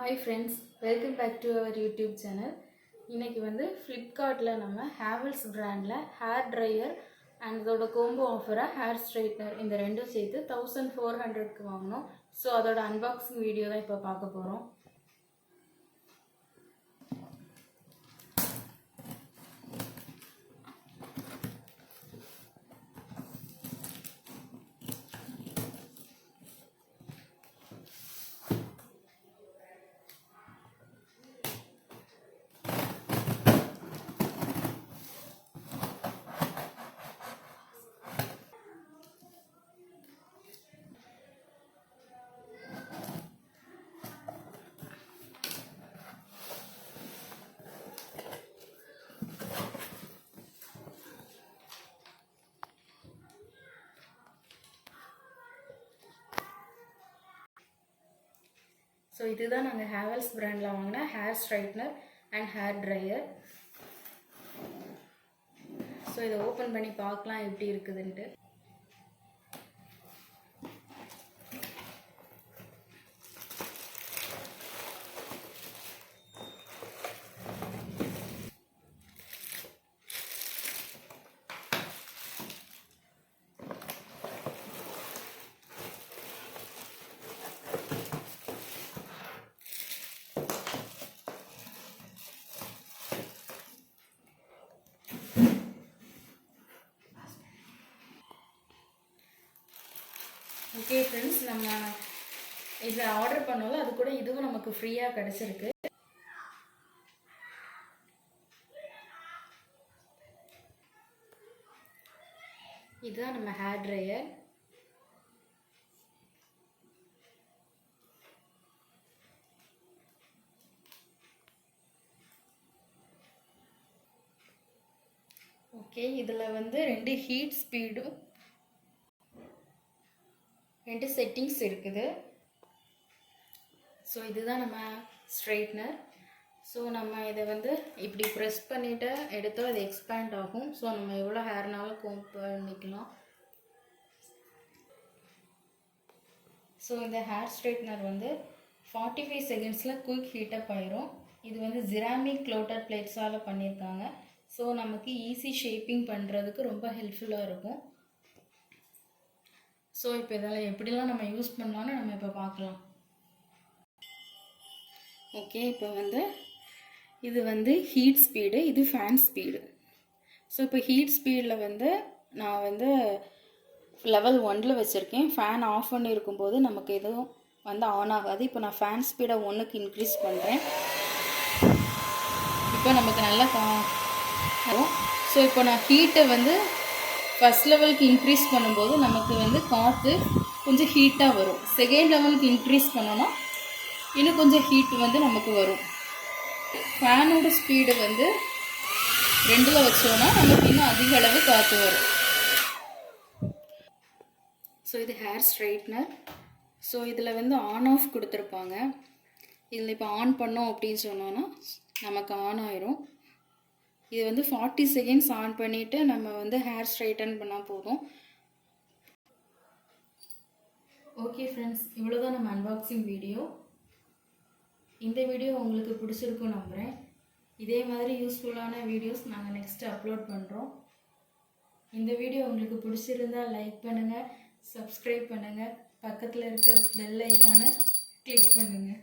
Hi friends, welcome back to our YouTube channel. இன்னைக்கு வந்து Flipkartல நம்ம HAVELLS brandல hair dryer and அதோட combo offer hair straightener இந்த ரெண்டும் சேர்த்து 1400 க்கு வாங்குனோம். சோ அதோட unboxing வீடியோ தான் இப்ப பார்க்க போறோம். So இதுதான் நாங்க HAVELLS brandல வாங்குன hair straightener and hair dryer. So இத ஓபன் பண்ணி பார்க்கலாம் எப்படி இருக்குதுன்னு. Okay friends, நம்ம இத ஆர்டர் பண்ணோம்ல அது கூட இதுவும் நமக்கு ஃப்ரீயா கிடைச்சிருக்கு. இதுதான் நம்ம ஹேர் ட்ரையர். ஓகே, இதுல வந்து ரெண்டு ஹீட் ஸ்பீடும் ரெண்டு செட்டிங்ஸ் இருக்குது. ஸோ இதுதான் நம்ம ஸ்ட்ரைட்னர். ஸோ நம்ம இதை வந்து இப்படி ப்ரெஸ் பண்ணிவிட்டு எடுத்தோம் அது எக்ஸ்பேண்ட் ஆகும். ஸோ நம்ம எவ்வளோ ஹேர்னாலும் கோம் பண்ணிக்கலாம். ஸோ இந்த ஹேர் ஸ்ட்ரைட்னர் வந்து 45 செகண்ட்ஸில் குயிக் ஹீட்டப் ஆயிரும். இது வந்து ஜெராமிக் க்ளோட்டர் பிளேட்ஸால் பண்ணியிருக்காங்க. ஸோ நமக்கு ஈஸி ஷேப்பிங் பண்ணுறதுக்கு ரொம்ப ஹெல்ப்ஃபுல்லாக இருக்கும். ஸோ இப்போ இதெல்லாம் எப்படிலாம் நம்ம யூஸ் பண்ணலான்னு நம்ம இப்போ பார்க்கலாம். ஓகே, இப்போ வந்து இது வந்து ஹீட் ஸ்பீடு, இது ஃபேன் ஸ்பீடு. ஸோ இப்போ ஹீட் ஸ்பீடில் வந்து நான் வந்து லெவல் 1ல் வச்சுருக்கேன். ஃபேன் ஆஃப் பண்ணி இருக்கும்போது நமக்கு எதுவும் வந்து ஆன் ஆகாது. இப்போ நான் ஃபேன் ஸ்பீடை 1க்கு இன்க்ரீஸ் பண்ணுறேன். இப்போ நமக்கு நல்லா வரும். ஸோ இப்போ நான் ஹீட்டை வந்து ஃபஸ்ட் லெவலுக்கு இன்க்ரீஸ் பண்ணும்போது நமக்கு வந்து காற்று கொஞ்சம் ஹீட்டாக வரும். செகண்ட் லெவலுக்கு இன்க்ரீஸ் பண்ணோன்னா இன்னும் கொஞ்சம் ஹீட் வந்து நமக்கு வரும். ஃபேனோட ஸ்பீடு வந்து 2ல் வச்சோன்னா நமக்கு இன்னும் அதிக அளவு காற்று வரும். ஸோ இது ஹேர் ஸ்ட்ரைட்னர். ஸோ இதில் வந்து ஆன் ஆஃப் கொடுத்துருப்பாங்க. இதில் இப்போ ஆன் பண்ணோம் அப்படின்னு சொன்னோன்னா நமக்கு ஆன் ஆயிரும். இது வந்து 40 செகண்ட்ஸ் ஆன் பண்ணிவிட்டு நம்ம வந்து ஹேர் ஸ்ட்ரைட்டன் பண்ணால் போதும். ஓகே ஃப்ரெண்ட்ஸ், இவ்வளோதான் நம்ம அன்பாக்சிங் வீடியோ. இந்த வீடியோ உங்களுக்கு பிடிச்சிருக்கும் நம்புகிறேன். இதே மாதிரி யூஸ்ஃபுல்லான வீடியோஸ் நாங்கள் நெக்ஸ்ட்டு அப்லோட் பண்ணுறோம். இந்த வீடியோ உங்களுக்கு பிடிச்சிருந்தால் லைக் பண்ணுங்கள், சப்ஸ்கிரைப் பண்ணுங்கள், பக்கத்தில் இருக்க பெல் ஐக்கானை கிளிக் பண்ணுங்கள்.